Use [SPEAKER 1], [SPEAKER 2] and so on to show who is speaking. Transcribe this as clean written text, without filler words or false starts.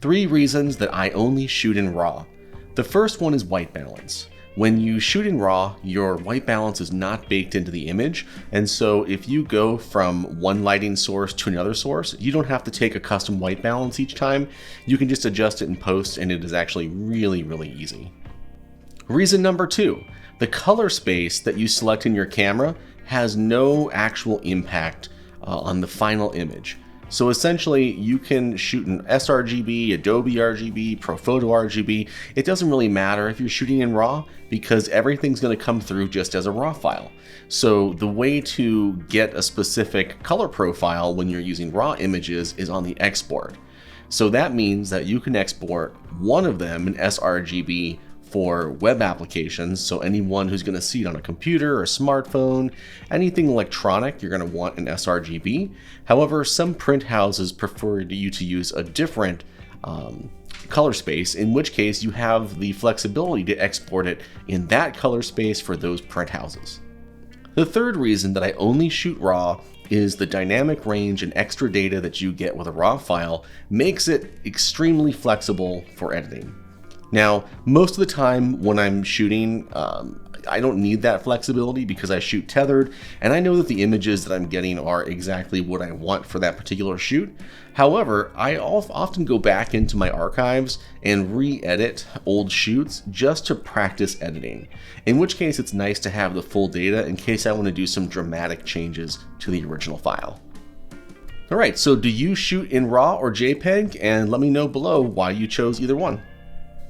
[SPEAKER 1] 3 reasons that I only shoot in RAW. The first one is white balance. When you shoot in RAW, your white balance is not baked into the image, and so if you go from one lighting source to another source, you don't have to take a custom white balance each time. You can just adjust it in post, and it is actually really easy. Reason number 2, the color space that you select in your camera has no actual impact on the final image. So essentially, you can shoot in sRGB, Adobe RGB, ProPhoto RGB. It doesn't really matter if you're shooting in RAW because everything's going to come through just as a RAW file. So the way to get a specific color profile when you're using RAW images is on the export. So that means that you can export one of them in sRGB for web applications, so anyone who's going to see it on a computer or smartphone, anything electronic, you're going to want an sRGB. However, some print houses prefer you to use a different color space, in which case you have the flexibility to export it in that color space for those print houses. The third reason that I only shoot RAW is the dynamic range and extra data that you get with a RAW file makes it extremely flexible for editing. Now, most of the time when I'm shooting, I don't need that flexibility because I shoot tethered, and I know that the images that I'm getting are exactly what I want for that particular shoot. However, I often go back into my archives and re-edit old shoots just to practice editing, in which case it's nice to have the full data in case I want to do some dramatic changes to the original file. Alright, so do you shoot in RAW or JPEG? And let me know below why you chose either one.